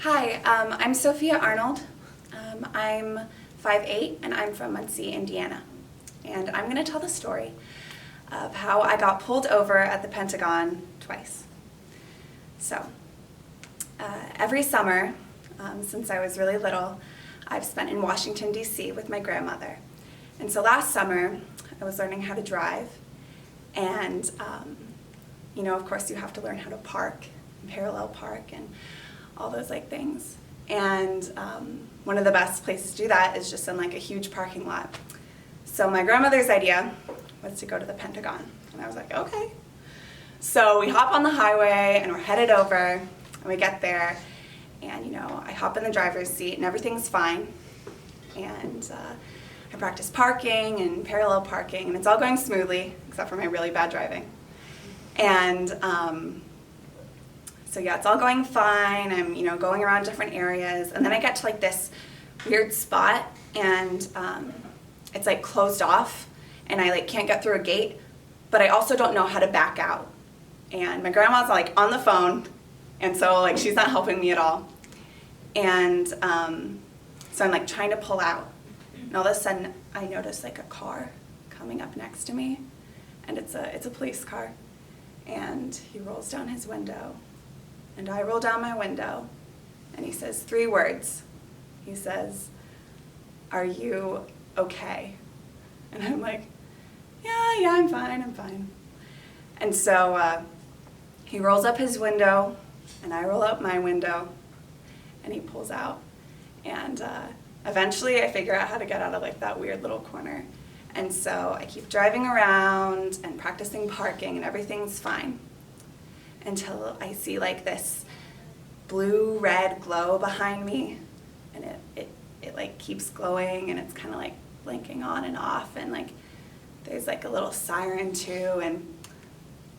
Hi, I'm Sophia Arnold. I'm 5'8", and I'm from Muncie, Indiana. And I'm going to tell the story of how I got pulled over at the Pentagon twice. So, every summer, since I was really little, I've spent in Washington, D.C. with my grandmother. And so last summer, I was learning how to drive. And, of course, you have to learn how to park, and parallel park, and all those things. And one of the best places to do that is just in a huge parking lot. So my grandmother's idea was to go to the Pentagon. And I was like, okay. So we hop on the highway and we're headed over, and we get there, and I hop in the driver's seat and everything's fine. And I practice parking and parallel parking, and it's all going smoothly, except for my really bad driving. And so yeah, it's all going fine. I'm, going around different areas, and then I get to this weird spot, and it's closed off, and I can't get through a gate, but I also don't know how to back out. And my grandma's on the phone, and so she's not helping me at all. And so I'm trying to pull out, and all of a sudden I notice a car coming up next to me, and it's a police car, and he rolls down his window. And I roll down my window, and he says 3 words. He says, "Are you okay?" And I'm like, yeah, I'm fine. And so he rolls up his window, and I roll up my window, and he pulls out. And eventually I figure out how to get out of that weird little corner. And so I keep driving around and practicing parking, and everything's fine, until I see this blue-red glow behind me, and it keeps glowing, and it's kind of blinking on and off, and there's a little siren too, and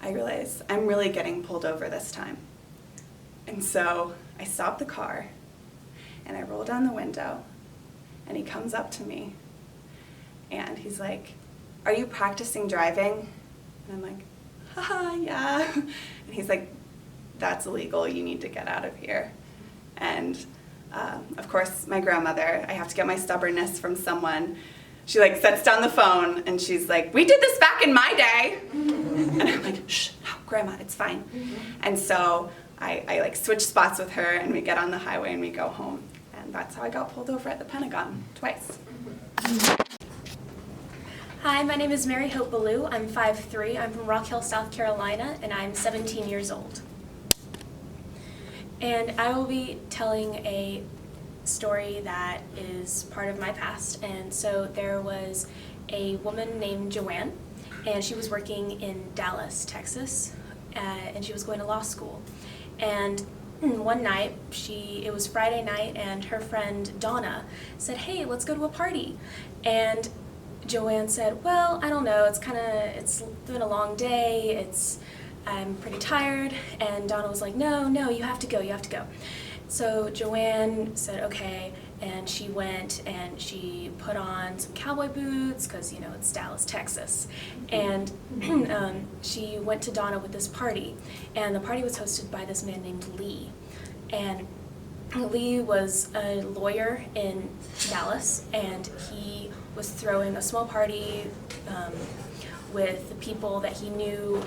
I realize I'm really getting pulled over this time. And so I stop the car, and I roll down the window, and he comes up to me, and he's like, "Are you practicing driving?" And I'm like, "Haha, yeah." And he's like, "That's illegal, you need to get out of here." And of course, my grandmother, I have to get my stubbornness from someone. She sets down the phone, and she's like, "We did this back in my day." And I'm like, "Shh, no, Grandma, it's fine." And so I switch spots with her, and we get on the highway, and we go home. And that's how I got pulled over at the Pentagon twice. Hi, my name is Mary Hope Ballou. I'm 5'3". I'm from Rock Hill, South Carolina, and I'm 17 years old. And I will be telling a story that is part of my past. And so there was a woman named Joanne, and she was working in Dallas, Texas, and she was going to law school. And one night, it was Friday night, and her friend Donna said, "Hey, let's go to a party." And Joanne said, "Well, I don't know, it's been a long day, I'm pretty tired." And Donna was like, no, you have to go. So Joanne said, okay, and she went and she put on some cowboy boots, because, it's Dallas, Texas. And she went to Donna with this party, and the party was hosted by this man named Lee. And Lee was a lawyer in Dallas, and he was throwing a small party with the people that he knew,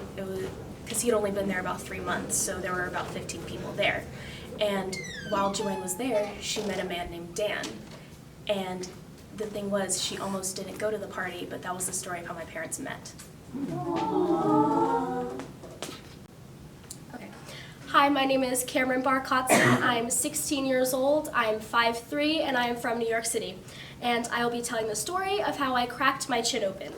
because he had only been there about 3 months, so there were about 15 people there. And while Joanne was there, she met a man named Dan. And the thing was, she almost didn't go to the party, but that was the story of how my parents met. Okay. Hi, my name is Cameron Barkotson. I'm 16 years old, I'm 5'3", and I am from New York City. And I will be telling the story of how I cracked my chin open.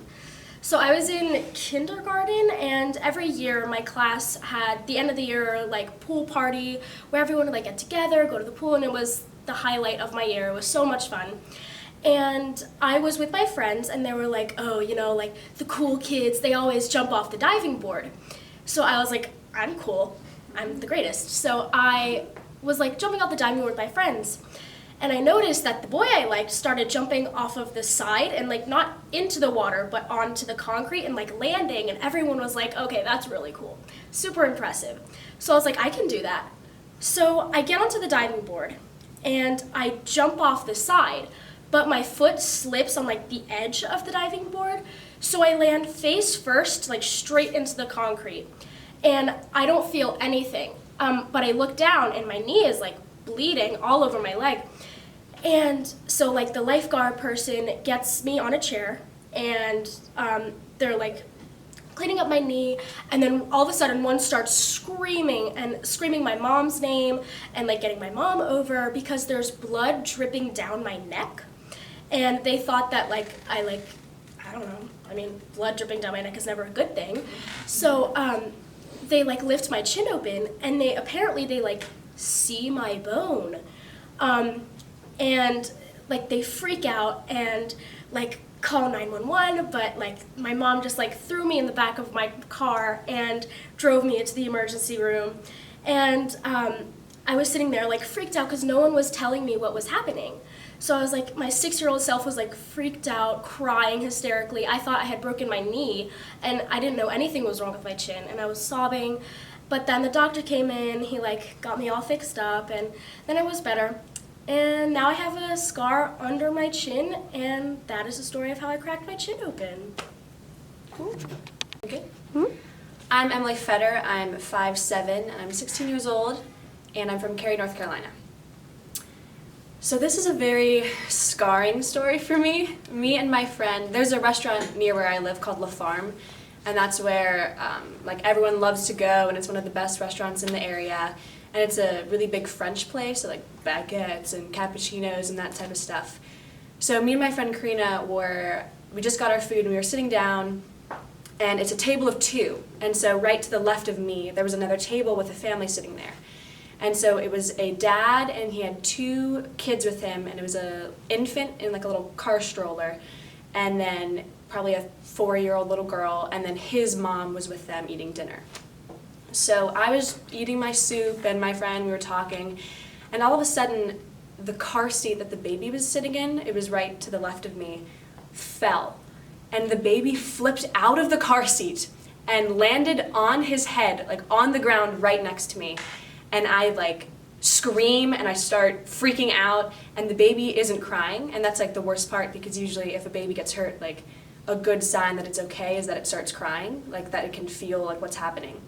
So I was in kindergarten, and every year my class had the end of the year pool party where everyone would get together, go to the pool, and it was the highlight of my year. It was so much fun. And I was with my friends, and they were oh, the cool kids, they always jump off the diving board. So I was like, I'm cool, I'm the greatest. So I was jumping off the diving board with my friends. And I noticed that the boy I liked started jumping off of the side and not into the water, but onto the concrete and landing, and everyone was like, okay, that's really cool. Super impressive. So I was like, I can do that. So I get onto the diving board and I jump off the side, but my foot slips on like the edge of the diving board. So I land face first, like straight into the concrete. And I don't feel anything. But I look down and my knee is like bleeding all over my leg. And so like the lifeguard person gets me on a chair and they're like cleaning up my knee, and then all of a sudden one starts screaming my mom's name and like getting my mom over because there's blood dripping down my neck. And they thought that I don't know, I mean, blood dripping down my neck is never a good thing. So they like lift my chin open and they apparently see my bone. And like they freak out and like call 911, but like my mom just like threw me in the back of my car and drove me into the emergency room. And I was sitting there like freaked out because no one was telling me what was happening. So I was like, my 6-year-old self was like freaked out, crying hysterically. I thought I had broken my knee and I didn't know anything was wrong with my chin, and I was sobbing. But then the doctor came in, he like got me all fixed up, and then I was better. And now I have a scar under my chin, and that is the story of how I cracked my chin open. Cool. Okay. I'm Emily Fetter. I'm 5'7", and I'm 16 years old, and I'm from Cary, North Carolina. So this is a very scarring story for me. Me and my friend, there's a restaurant near where I live called La Farm, and that's where like everyone loves to go, and it's one of the best restaurants in the area. And it's a really big French place, so like baguettes and cappuccinos and that type of stuff. So me and my friend Karina we just got our food and we were sitting down, and it's a table of 2. And so right to the left of me, there was another table with a family sitting there. And so it was a dad and he had 2 kids with him, and it was an infant in like a little car stroller, and then probably a 4-year-old little girl, and then his mom was with them eating dinner. So I was eating my soup and my friend, we were talking, and all of a sudden the car seat that the baby was sitting in, it was right to the left of me, fell. And the baby flipped out of the car seat and landed on his head, like on the ground right next to me. And I like scream and I start freaking out, and the baby isn't crying, and that's like the worst part, because usually if a baby gets hurt, like a good sign that it's okay is that it starts crying, like that it can feel like what's happening.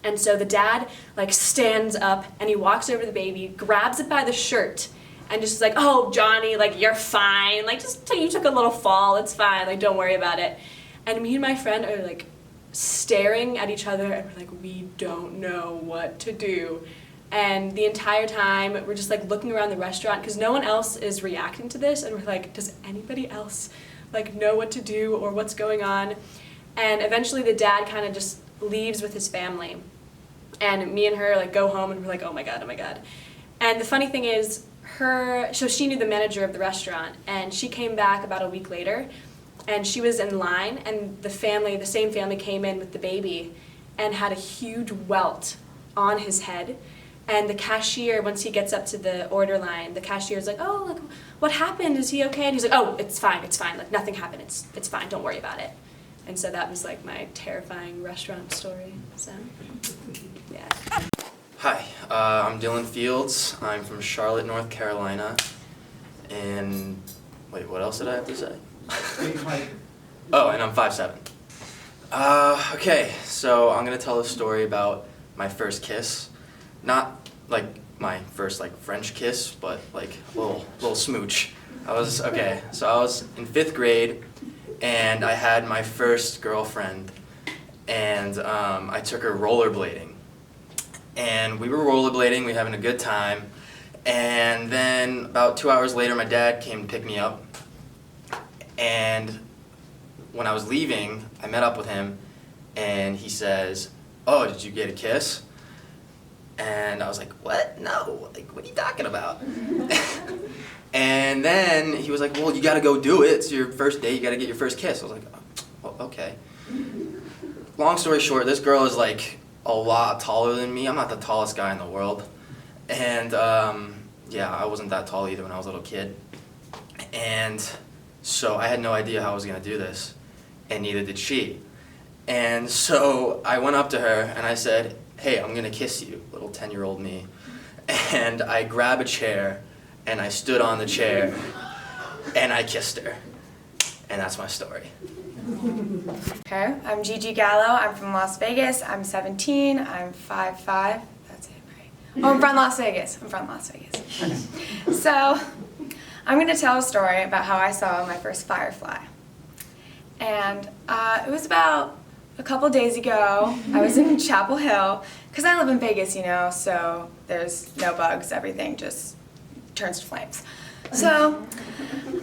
And so the dad like stands up and he walks over to the baby, grabs it by the shirt, and just like, "Oh, Johnny, like you're fine. Like you took a little fall. It's fine. Like don't worry about it." And me and my friend are like staring at each other, and we're like, we don't know what to do. And the entire time we're just like looking around the restaurant because no one else is reacting to this, and we're like, does anybody else like know what to do or what's going on? And eventually the dad kind of just leaves with his family, and me and her like go home, and we're like, oh my god. And the funny thing is, so she knew the manager of the restaurant, and she came back about a week later, and she was in line, and the same family came in with the baby and had a huge welt on his head. And the cashier, once he gets up to the order line, the cashier's like, "Oh, like, what happened? Is he okay?" And he's like, "Oh, it's fine, like nothing happened, it's fine, don't worry about it." And so that was like my terrifying restaurant story, so, yeah. Hi, I'm Dylan Fields. I'm from Charlotte, North Carolina. And, wait, what else did I have to say? Oh, and I'm 5'7". Okay, so I'm gonna tell a story about my first kiss. Not like my first like French kiss, but like a little smooch. So I was in 5th grade, and I had my first girlfriend, and I took her rollerblading. And we were rollerblading, we were having a good time, and then about 2 hours later my dad came to pick me up, and when I was leaving, I met up with him, and he says, "Oh, did you get a kiss?" And I was like, "What? No, like what are you talking about?" And then he was like, "Well, you gotta go do it, it's your first date, you gotta get your first kiss." I was like, "Oh, okay." Long story short, this girl is like a lot taller than me. I'm not the tallest guy in the world. And yeah, I wasn't that tall either when I was a little kid. And so I had no idea how I was gonna do this, and neither did she. And so I went up to her and I said, hey, I'm gonna kiss you, little 10-year-old me. And I grab a chair, and I stood on the chair, and I kissed her. And that's my story. Okay, I'm Gigi Gallo. I'm from Las Vegas. I'm 17. I'm 5'5". That's it, right? Oh, I'm from Las Vegas. Okay. So, I'm going to tell a story about how I saw my first firefly. And it was about a couple days ago. I was in Chapel Hill, because I live in Vegas, you know, so there's no bugs. Everything just turns to flames. So,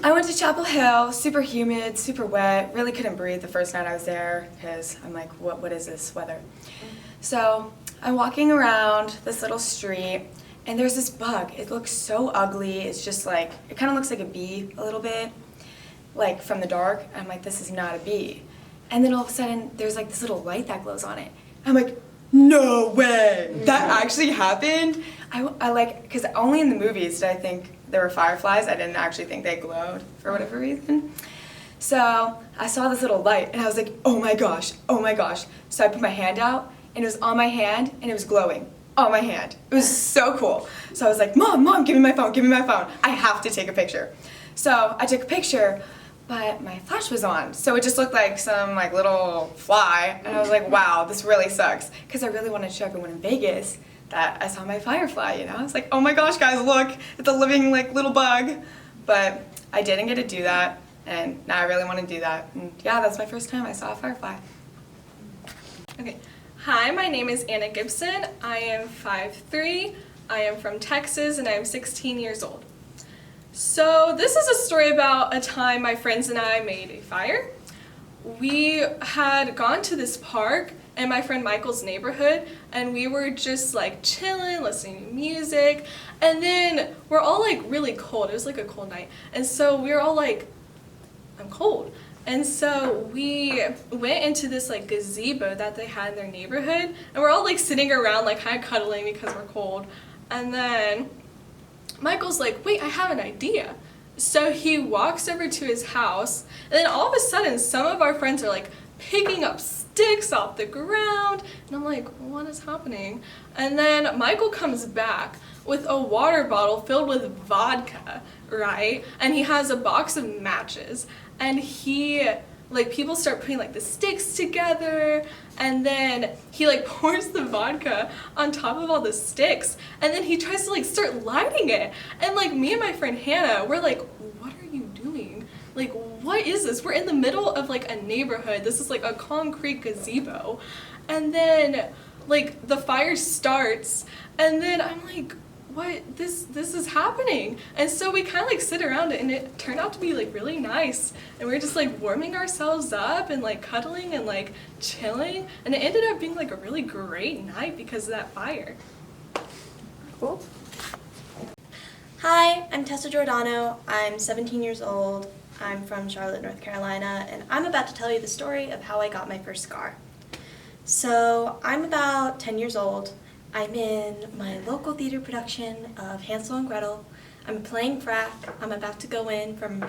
I went to Chapel Hill, super humid, super wet, really couldn't breathe the first night I was there, because I'm like, what is this weather? So, I'm walking around this little street, and there's this bug. It looks so ugly. It's just like, it kind of looks like a bee a little bit, like from the dark. I'm like, this is not a bee. And then all of a sudden, there's like this little light that glows on it. I'm like, no way, that actually happened? I like, because only in the movies did I think there were fireflies. I didn't actually think they glowed for whatever reason. So I saw this little light, and I was like, oh my gosh, oh my gosh. So I put my hand out, and it was on my hand, and it was glowing on my hand. It was so cool. So I was like, Mom, give me my phone, I have to take a picture. So I took a picture, but my flash was on. So it just looked like some like little fly, and I was like, wow, this really sucks. Because I really wanted to show everyone in Vegas that I saw my firefly, you know? I was like, oh my gosh, guys, look, it's a living like little bug. But I didn't get to do that, and now I really want to do that. And yeah, that's my first time I saw a firefly. Okay. Hi, my name is Anna Gibson. I am 5'3". I am from Texas, and I am 16 years old. So this is a story about a time my friends and I made a fire. We had gone to this park in my friend Michael's neighborhood, and we were just like chilling, listening to music, and then we're all like really cold. It was like a cold night, and so we were all like, I'm cold. And so we went into this like gazebo that they had in their neighborhood, and we're all like sitting around like kind of cuddling because we're cold. And then Michael's like, wait, I have an idea. So he walks over to his house, and then all of a sudden some of our friends are like picking up sticks off the ground, and I'm like, what is happening? And then Michael comes back with a water bottle filled with vodka, right? And he has a box of matches, and he, like, people start putting like the sticks together, and then he like pours the vodka on top of all the sticks, and then he tries to like start lighting it. And like me and my friend Hannah, we're like, what are you doing? Like, what is this? We're in the middle of like a neighborhood. This is like a concrete gazebo. And then like the fire starts, and then I'm like, what, this is happening? And so we kind of like sit around it, and it turned out to be like really nice, and we were just like warming ourselves up and like cuddling and like chilling, and it ended up being like a really great night because of that fire. Cool. Hi, I'm Tessa Giordano. I'm 17 years old. I'm from Charlotte, North Carolina, and I'm about to tell you the story of how I got my first scar. So I'm about 10 years old. I'm in my local theater production of Hansel and Gretel. I'm playing Frack. I'm about to go in from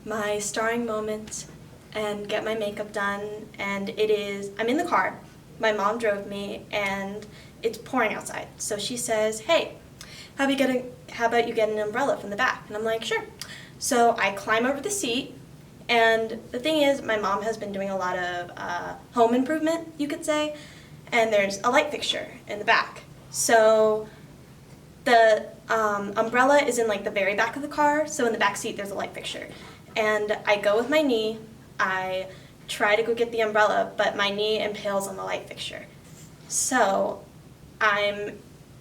my starring moment and get my makeup done, and I'm in the car. My mom drove me, and it's pouring outside. So she says, hey, how about you get an umbrella from the back? And I'm like, sure. So I climb over the seat, and the thing is, my mom has been doing a lot of home improvement, you could say, and there's a light fixture in the back. So the umbrella is in like the very back of the car, so in the back seat there's a light fixture. And I go with my knee, I try to go get the umbrella, but my knee impales on the light fixture. So I'm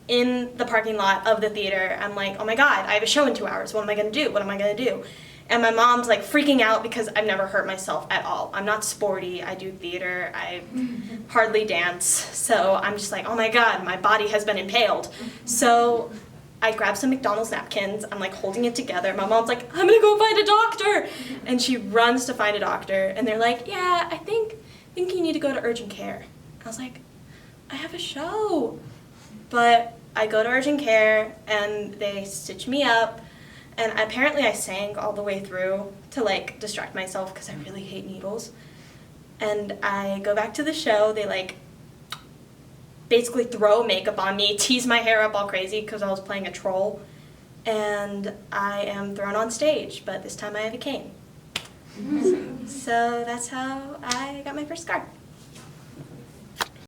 in the parking lot of the theater. I'm like, oh my God, I have a show in 2 hours. What am I gonna do? What am I gonna do? And my mom's like freaking out because I've never hurt myself at all. I'm not sporty, I do theater, I hardly dance. So I'm just like, oh my God, my body has been impaled. So I grab some McDonald's napkins, I'm like holding it together. My mom's like, I'm gonna go find a doctor. And she runs to find a doctor, and they're like, yeah, I think you need to go to urgent care. I was like, I have a show. But I go to urgent care, and they stitch me up, and apparently I sang all the way through to like distract myself because I really hate needles. And I go back to the show, they like basically throw makeup on me, tease my hair up all crazy because I was playing a troll. And I am thrown on stage, but this time I have a cane. So that's how I got my first scar.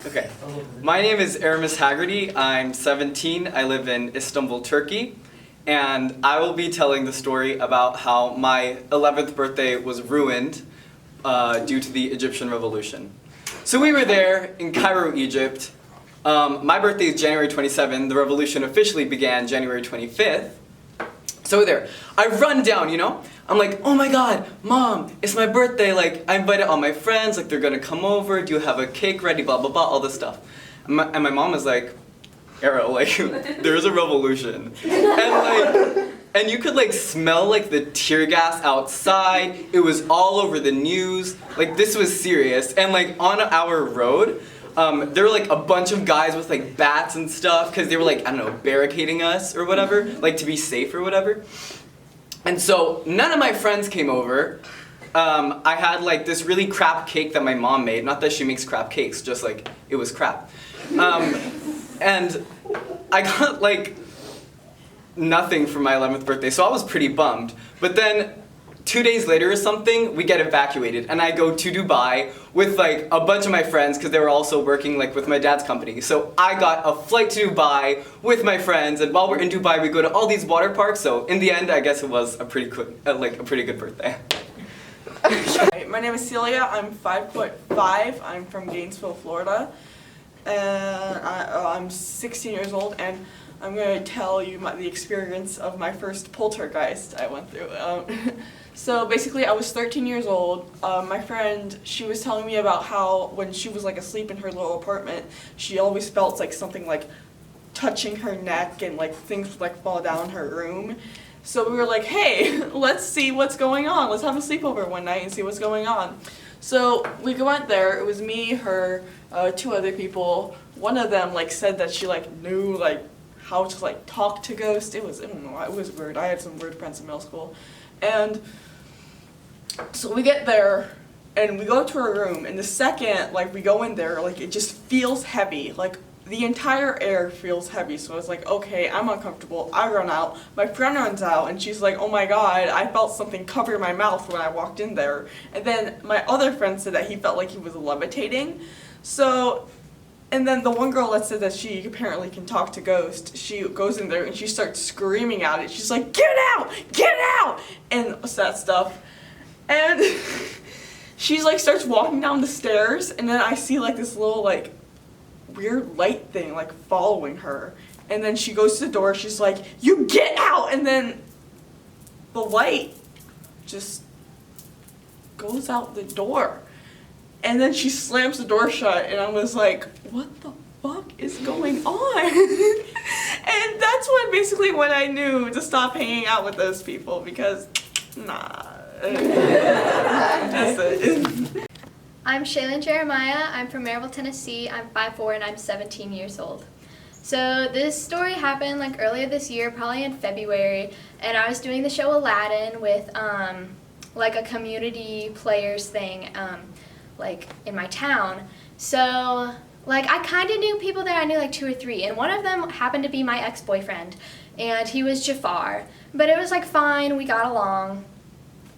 Okay, my name is Aramis Haggerty. I'm 17. I live in Istanbul, Turkey. And I will be telling the story about how my 11th birthday was ruined due to the Egyptian Revolution. So we were there in Cairo, Egypt. My birthday is January 27th. The revolution officially began January 25th. So we're there. I run down, I'm like, oh my god, Mom, it's my birthday. Like, I invited all my friends. Like, they're gonna come over. Do you have a cake ready? Blah, blah, blah, all this stuff. And my mom is like, Arrow, like, there's a revolution. And you could like smell like the tear gas outside. It was all over the news. Like, this was serious. And like on our road, there were like a bunch of guys with like bats and stuff because they were like, I don't know, barricading us or whatever, like to be safe or whatever. And so none of my friends came over. I had like this really crap cake that my mom made. Not that she makes crap cakes, just like it was crap. And I got like nothing for my 11th birthday, so I was pretty bummed. But then 2 days later or something, we get evacuated, and I go to Dubai with like a bunch of my friends because they were also working like with my dad's company. So I got a flight to Dubai with my friends, and while we're in Dubai, we go to all these water parks. So in the end, I guess it was a pretty good birthday. Hi, my name is Celia. I'm 5'5". I'm from Gainesville, Florida, and I'm 16 years old. And I'm going to tell you the experience of my first poltergeist I went through. So basically, I was 13 years old. My friend, she was telling me about how when she was like asleep in her little apartment, she always felt like something like touching her neck and like things would like fall down her room. So we were like, hey, let's see what's going on. Let's have a sleepover one night and see what's going on. So we went there. It was me, her, 2 other people. One of them like said that she like knew like how to like talk to ghosts. I don't know, it was weird. I had some weird friends in middle school. And so we get there and we go to her room, and the second like we go in there, like it just feels heavy. Like the entire air feels heavy. So I was like, okay, I'm uncomfortable. I run out. My friend runs out and she's like, oh my god, I felt something cover my mouth when I walked in there. And then my other friend said that he felt like he was levitating. So and then the one girl that said that she apparently can talk to ghosts, she goes in there and she starts screaming at it. She's like, get out! Get out! And that stuff. And she's like starts walking down the stairs, and then I see like this little like weird light thing like following her. And then she goes to the door, she's like, you get out! And then the light just goes out the door. And then she slams the door shut, and I was like, what the fuck is going on? And that's when I knew to stop hanging out with those people, because, nah. That's it. I'm Shaylin Jeremiah. I'm from Maryville, Tennessee. I'm 5'4", and I'm 17 years old. So this story happened like earlier this year, probably in February, and I was doing the show Aladdin with like a community players thing like in my town. So like I kind of knew people there. I knew like 2 or 3, and one of them happened to be my ex-boyfriend, and he was Jafar. But it was like fine, we got along.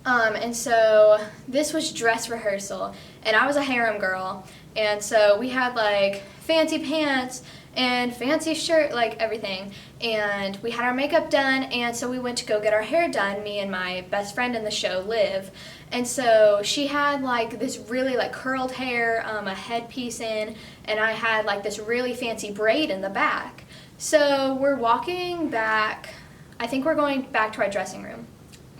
And so this was dress rehearsal, and I was a harem girl, and so we had like fancy pants and fancy shirt, like everything, and we had our makeup done, and so we went to go get our hair done, me and my best friend in the show, Liv. And so she had like this really like curled hair, a headpiece in, and I had like this really fancy braid in the back. So we're walking back, I think we're going back to our dressing room.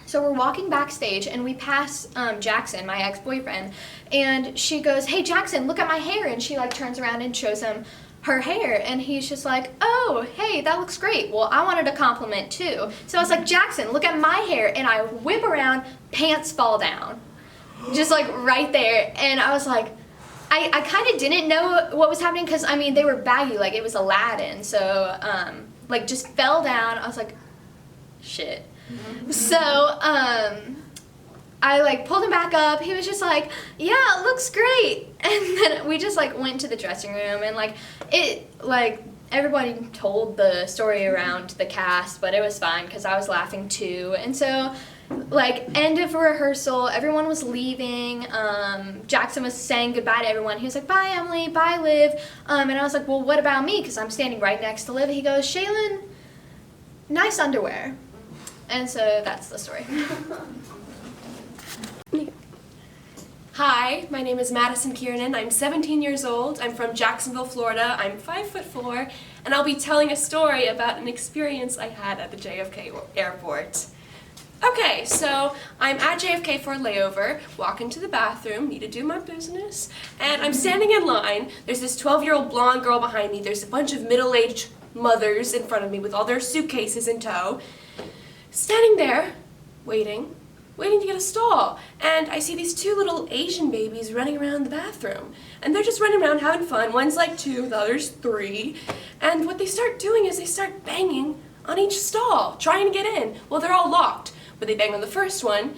So we're walking backstage, and we pass Jackson, my ex-boyfriend, and she goes, hey Jackson, look at my hair, and she like turns around and shows him her hair, and he's just like, oh, hey, that looks great. Well, I wanted a compliment too. So I was like, Jackson, look at my hair, and I whip around, pants fall down, just like right there, and I was like, I kind of didn't know what was happening, because I mean, they were baggy, like it was Aladdin, so like just fell down. I was like, shit. So I like pulled him back up. He was just like, yeah, it looks great. And then we just like went to the dressing room and everybody told the story around the cast, but it was fine because I was laughing too. And so end of rehearsal, everyone was leaving. Jackson was saying goodbye to everyone. He was like, bye Emily, bye Liv. And I was like, well, what about me? Because I'm standing right next to Liv. He goes, Shaylin, nice underwear. And so that's the story. Hi, my name is Madison Kiernan. I'm 17 years old. I'm from Jacksonville, Florida. I'm 5'4", and I'll be telling a story about an experience I had at the JFK airport. Okay, so I'm at JFK for a layover, walk into the bathroom, need to do my business, and I'm standing in line. There's this 12-year-old blonde girl behind me. There's a bunch of middle-aged mothers in front of me with all their suitcases in tow. Standing there, waiting to get a stall. And I see these two little Asian babies running around the bathroom. And they're just running around having fun. One's like 2, the other's 3. And what they start doing is they start banging on each stall, trying to get in. Well, they're all locked, but they bang on the first one,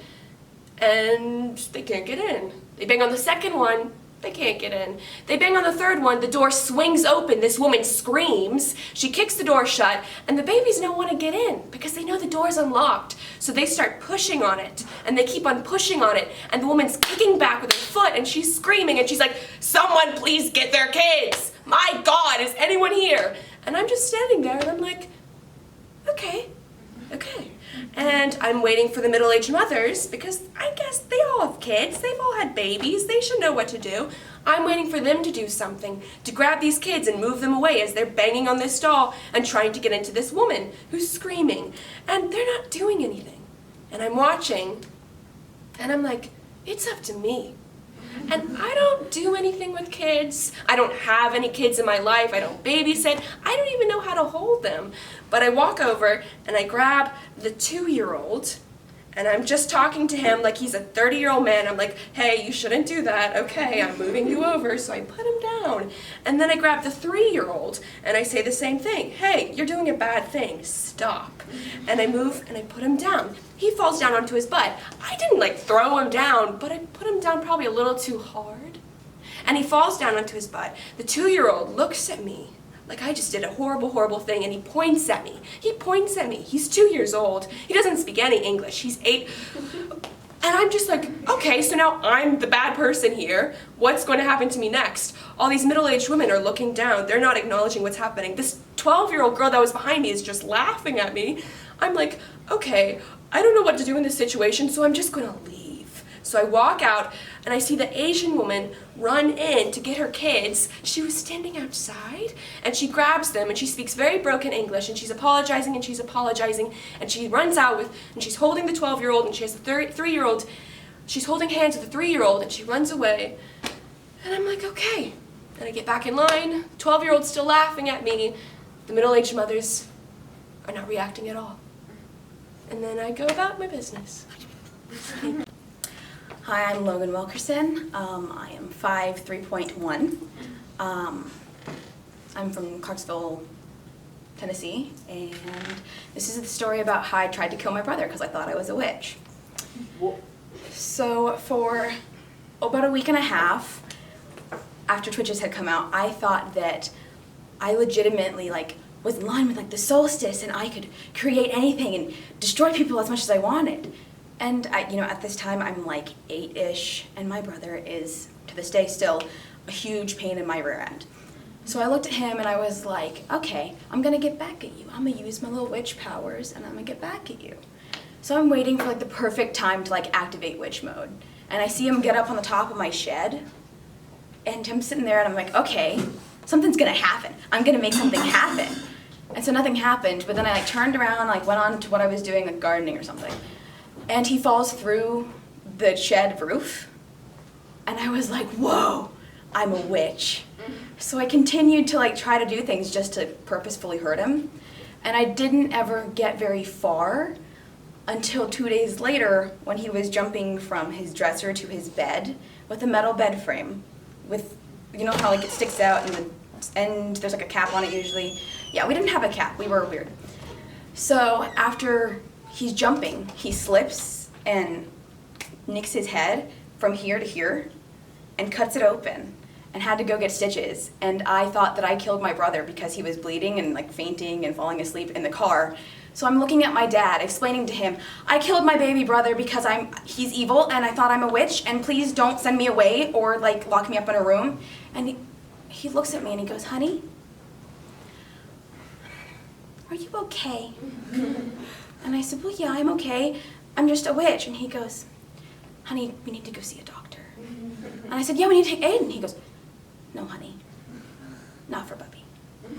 and they can't get in. They bang on the second one, they can't get in. They bang on the third one, the door swings open, this woman screams, she kicks the door shut, and the babies don't want to get in because they know the door's unlocked. So they start pushing on it, and they keep on pushing on it, and the woman's kicking back with her foot, and she's screaming, and she's like, someone please get their kids! My God, is anyone here? And I'm just standing there, and I'm like, okay. And I'm waiting for the middle-aged mothers because I guess they all have kids. They've all had babies. They should know what to do. I'm waiting for them to do something, to grab these kids and move them away as they're banging on this stall and trying to get into this woman who's screaming. And they're not doing anything. And I'm watching, and I'm like, it's up to me. And I don't do anything with kids. I don't have any kids in my life. I don't babysit. I don't even know how to hold them. But I walk over and I grab the 2-year-old and I'm just talking to him like he's a 30-year-old man. I'm like, hey, you shouldn't do that. Okay, I'm moving you over. So I put him down. And then I grab the 3-year-old and I say the same thing. Hey, you're doing a bad thing. Stop. And I move and I put him down. He falls down onto his butt. I didn't throw him down, but I put him down probably a little too hard. And he falls down onto his butt. The 2-year-old looks at me like I just did a horrible, horrible thing, and he points at me. He points at me. He's 2 years old. He doesn't speak any English. He's 8. And I'm just like, okay, so now I'm the bad person here. What's going to happen to me next? All these middle-aged women are looking down. They're not acknowledging what's happening. This 12-year-old girl that was behind me is just laughing at me. I'm like, okay, I don't know what to do in this situation, so I'm just going to leave. So I walk out, and I see the Asian woman run in to get her kids. She was standing outside, and she grabs them, and she speaks very broken English, and she's apologizing, and she runs out and she's holding the 12-year-old, and she has the 3-year-old. She's holding hands with the 3-year-old, and she runs away. And I'm like, okay. And I get back in line. 12-year-old's still laughing at me. The middle-aged mothers are not reacting at all. And then I go about my business. Hi, I'm Logan Wilkerson. I am 5'3.1". I'm from Clarksville, Tennessee, and this is the story about how I tried to kill my brother because I thought I was a witch. So for about a week and a half after Twitches had come out, I thought that I legitimately was in line with the solstice and I could create anything and destroy people as much as I wanted. And at this time I'm 8-ish, and my brother is, to this day still, a huge pain in my rear end. So I looked at him and I was like, okay, I'm gonna get back at you. I'm gonna use my little witch powers and I'm gonna get back at you. So I'm waiting for the perfect time to activate witch mode. And I see him get up on the top of my shed, and I'm sitting there and I'm like, okay, something's gonna happen. I'm gonna make something happen. And so nothing happened, but then I turned around, went on to what I was doing, gardening or something. And he falls through the shed roof, and I was like, whoa, I'm a witch. So I continued to try to do things just to purposefully hurt him, and I didn't ever get very far until 2 days later when he was jumping from his dresser to his bed with a metal bed frame with, how it sticks out and the end, there's a cap on it usually. Yeah, we didn't have a cap, we were weird. So after he's jumping, he slips and nicks his head from here to here and cuts it open and had to go get stitches. And I thought that I killed my brother because he was bleeding and like fainting and falling asleep in the car. So I'm looking at my dad, explaining to him, I killed my baby brother because he's evil and I thought I'm a witch, and please don't send me away or like lock me up in a room. And he looks at me and he goes, honey, are you okay? And I said, well, yeah, I'm okay. I'm just a witch. And he goes, honey, we need to go see a doctor. And I said, yeah, we need to take Aiden. He goes, no, honey, not for Bubby.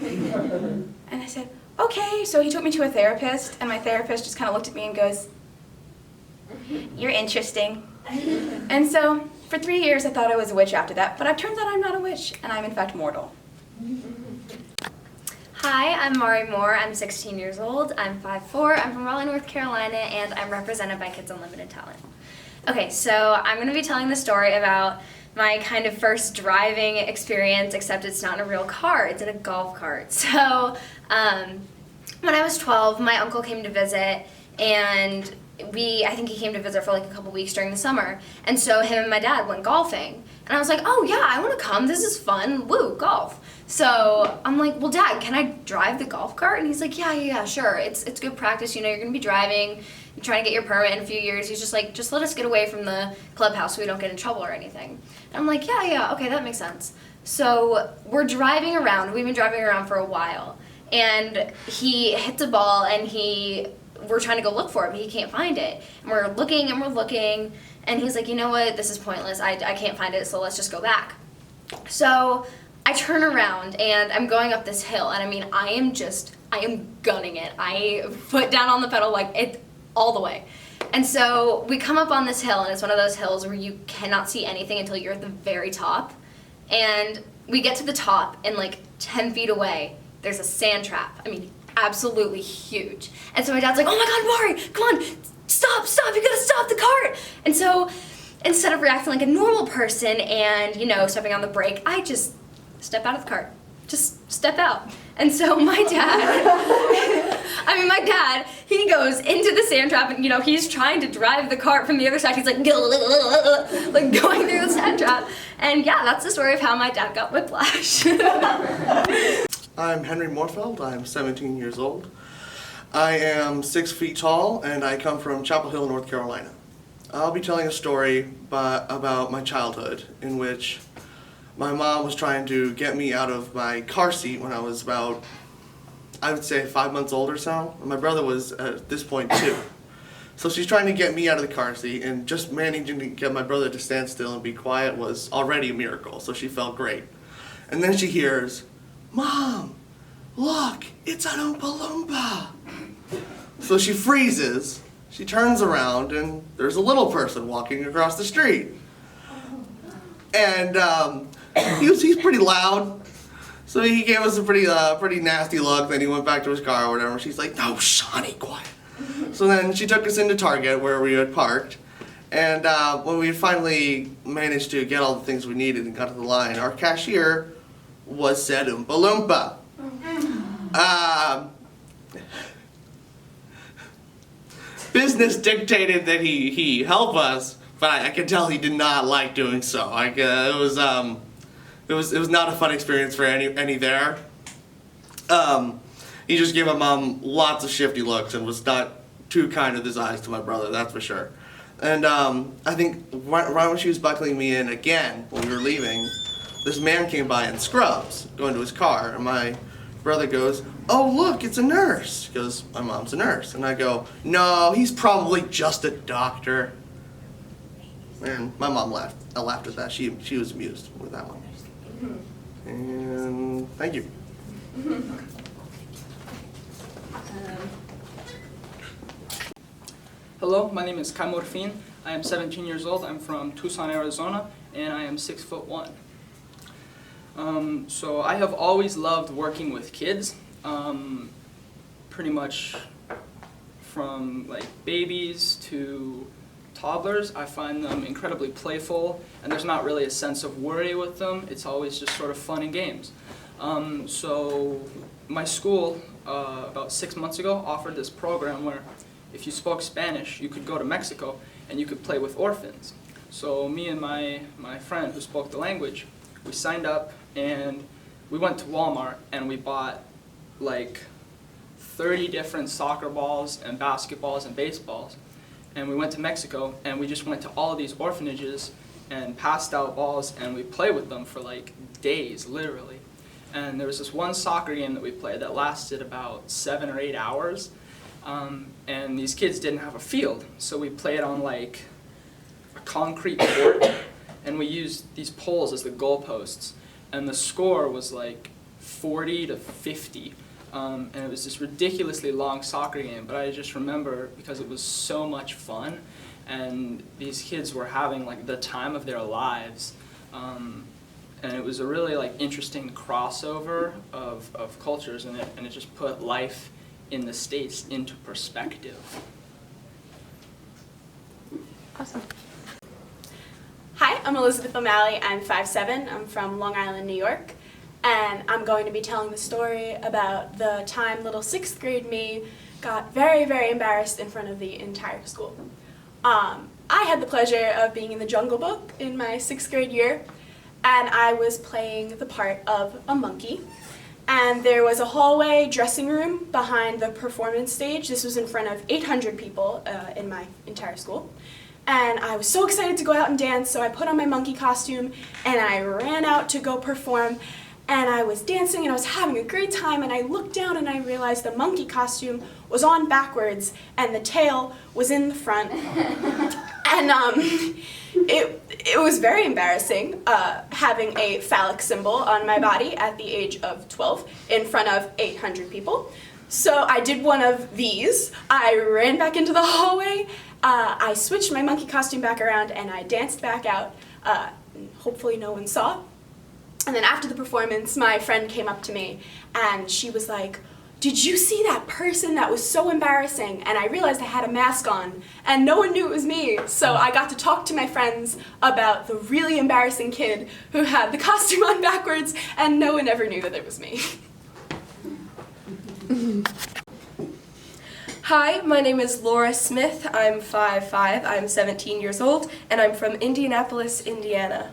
And I said, okay. So he took me to a therapist, and my therapist just kind of looked at me and goes, you're interesting. And so for 3 years, I thought I was a witch after that, but it turns out I'm not a witch, and I'm in fact mortal. Hi, I'm Mari Moore. I'm 16 years old. I'm 5'4". I'm from Raleigh, North Carolina, and I'm represented by Kids Unlimited Talent. Okay, so I'm going to be telling the story about my kind of first driving experience, except it's not in a real car, it's in a golf cart. So when I was 12, my uncle came to visit, and I think he came to visit for like a couple weeks during the summer. And so him and my dad went golfing. And I was like, oh yeah, I want to come, this is fun, woo, golf. So I'm like, well, Dad, can I drive the golf cart? And he's like, yeah, sure. It's good practice, you know, you're going to be driving, you're trying to get your permit in a few years. He's just like, just let us get away from the clubhouse so we don't get in trouble or anything. And I'm like, yeah, okay, that makes sense. So we're driving around, we've been driving around for a while, and he hits a ball and we're trying to go look for it, but he can't find it. And we're looking, and he's like, you know what, this is pointless, I can't find it, so let's just go back. So I turn around and I'm going up this hill, and I mean, I am gunning it. I foot down on the pedal like it all the way. And so we come up on this hill, and it's one of those hills where you cannot see anything until you're at the very top. And we get to the top, and like 10 feet away, there's a sand trap. I mean, absolutely huge. And so my dad's like, oh my God, Mari, come on, stop, you gotta stop the cart. And so instead of reacting like a normal person and, you know, stepping on the brake, I just step out of the cart. Just step out. And so my dad, he goes into the sand trap, and, you know, he's trying to drive the cart from the other side. He's like, like going through the sand trap. And yeah, that's the story of how my dad got whiplash. I'm Henry Moorfeld. I'm 17 years old. I am 6 feet tall, and I come from Chapel Hill, North Carolina. I'll be telling a story about my childhood, in which my mom was trying to get me out of my car seat when I was about, I would say, 5 months old or so. And my brother was, at this point, 2. So she's trying to get me out of the car seat, and just managing to get my brother to stand still and be quiet was already a miracle, so she felt great. And then she hears, Mom, look, it's an Oompa Loompa. So she freezes, she turns around, and there's a little person walking across the street. And he's pretty loud, so he gave us a pretty nasty look. Then he went back to his car or whatever. She's like, no, honey, quiet. So then she took us into Target where we had parked, and when we finally managed to get all the things we needed and got to the line, our cashier was said Oompa Loompa. Business dictated that he help us, but I can tell he did not like doing so. It was not a fun experience for any there. He just gave my mom lots of shifty looks and was not too kind with his eyes to my brother, that's for sure. And I think right when she was buckling me in again, when we were leaving, this man came by in scrubs, going to his car, and my brother goes, oh look, it's a nurse, because my mom's a nurse. And I go, no, he's probably just a doctor. And my mom laughed. I laughed at that. She was amused with that one. And thank you. Hello, my name is Kai Morfin. I am 17 years old. I'm from Tucson, Arizona, and I am 6'1". So I have always loved working with kids, pretty much from like babies to toddlers. I find them incredibly playful, and there's not really a sense of worry with them. It's always just sort of fun and games. So my school, about 6 months ago, offered this program where if you spoke Spanish, you could go to Mexico and you could play with orphans. So me and my friend who spoke the language, we signed up and we went to Walmart and we bought like 30 different soccer balls and basketballs and baseballs. And we went to Mexico and we just went to all of these orphanages and passed out balls and we played with them for like days, literally. And there was this one soccer game that we played that lasted about 7 or 8 hours. And these kids didn't have a field, so we played on like a concrete court and we used these poles as the goalposts. And the score was like 40 to 50. And it was this ridiculously long soccer game, but I just remember because it was so much fun and these kids were having like the time of their lives. And it was a really like interesting crossover of cultures, and it just put life in the States into perspective. Awesome. Hi, I'm Elizabeth O'Malley. I'm 5'7". I'm from Long Island, New York. And I'm going to be telling the story about the time little 6th grade me got very, very embarrassed in front of the entire school. I had the pleasure of being in the Jungle Book in my 6th grade year, and I was playing the part of a monkey. And there was a hallway dressing room behind the performance stage. This was in front of 800 people in my entire school. And I was so excited to go out and dance, so I put on my monkey costume and I ran out to go perform. And I was dancing and I was having a great time, and I looked down and I realized the monkey costume was on backwards and the tail was in the front. And it was very embarrassing having a phallic symbol on my body at the age of 12 in front of 800 people. So I did one of these. I ran back into the hallway. I switched my monkey costume back around and I danced back out. Hopefully no one saw. And then after the performance, my friend came up to me and she was like, "Did you see that person? That was so embarrassing." And I realized I had a mask on and no one knew it was me. So I got to talk to my friends about the really embarrassing kid who had the costume on backwards, and no one ever knew that it was me. Hi, my name is Laura Smith. I'm 5'5", I'm 17 years old, and I'm from Indianapolis, Indiana.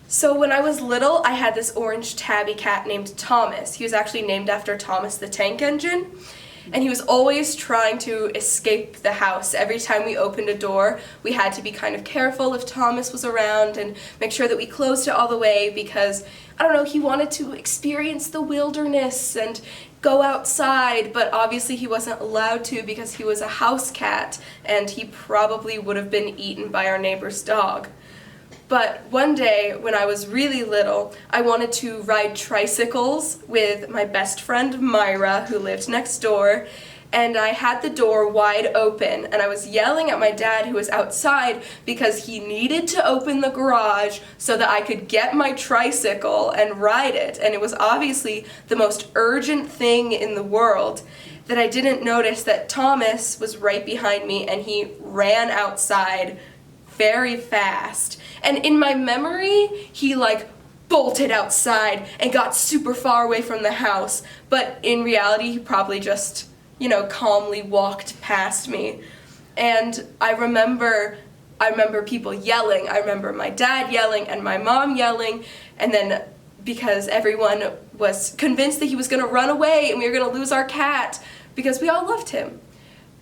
So when I was little, I had this orange tabby cat named Thomas. He was actually named after Thomas the Tank Engine, and he was always trying to escape the house. Every time we opened a door, we had to be kind of careful if Thomas was around and make sure that we closed it all the way because, I don't know, he wanted to experience the wilderness and go outside, but obviously he wasn't allowed to because he was a house cat and he probably would have been eaten by our neighbor's dog. But one day, when I was really little, I wanted to ride tricycles with my best friend Myra, who lived next door, and I had the door wide open, and I was yelling at my dad, who was outside, because he needed to open the garage so that I could get my tricycle and ride it, and it was obviously the most urgent thing in the world that I didn't notice that Thomas was right behind me, and he ran outside very fast. And in my memory, he like bolted outside and got super far away from the house. But in reality, he probably just, calmly walked past me. And I remember people yelling. I remember my dad yelling and my mom yelling. And then because everyone was convinced that he was gonna run away and we were gonna lose our cat because we all loved him.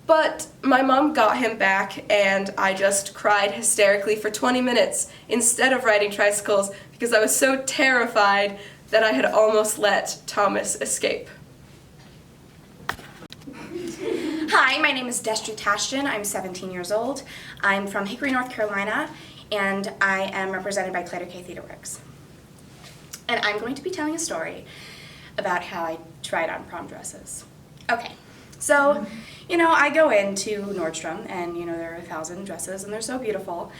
But my mom got him back, and I just cried hysterically for 20 minutes instead of riding tricycles because I was so terrified that I had almost let Thomas escape. Hi, my name is Destry Tashjian. I'm 17 years old. I'm from Hickory, North Carolina, and I am represented by Clatter K Theater Works. And I'm going to be telling a story about how I tried on prom dresses. Okay. So, I go into Nordstrom, and, there are 1,000 dresses, and they're so beautiful.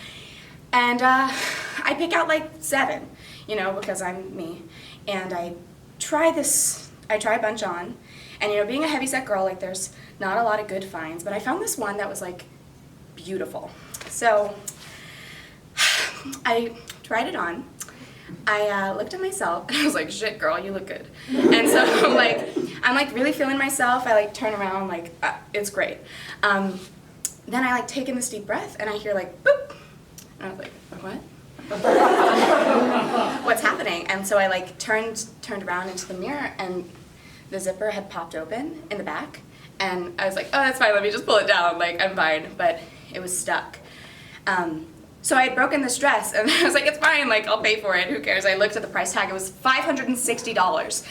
And I pick out, 7, because I'm me. And I try a bunch on. And, being a heavyset girl, there's not a lot of good finds. But I found this one that was, beautiful. So, I tried it on. I looked at myself, and I was like, "Shit, girl, you look good." And so, I'm like really feeling myself. I like turn around, like it's great. Then I like take in this deep breath and I hear like boop. And I was like, what? What's happening? And so I like turned around into the mirror and the zipper had popped open in the back. And I was like, oh, that's fine, let me just pull it down, like I'm fine. But it was stuck. So I had broken this dress and I was like, it's fine, like I'll pay for it, who cares? I looked at the price tag, it was $560.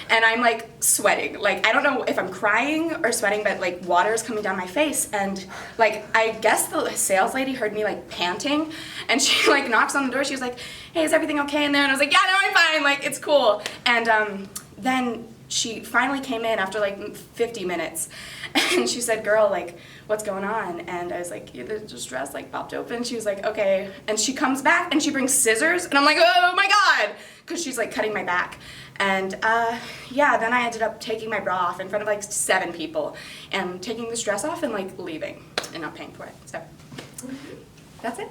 And I'm like sweating. Like I don't know if I'm crying or sweating, but like water is coming down my face. And like I guess the sales lady heard me like panting and she like knocks on the door. She was like, hey, is everything okay in there? And I was like, yeah, no, I'm fine, like it's cool. And then she finally came in after like 50 minutes and she said, girl, like what's going on? And I was like, yeah, the dress like popped open. She was like, okay. And she comes back and she brings scissors and I'm like, oh my God, because she's like cutting my back. And yeah, then I ended up taking my bra off in front of like 7 people and taking this dress off and like leaving and not paying for it. So that's it.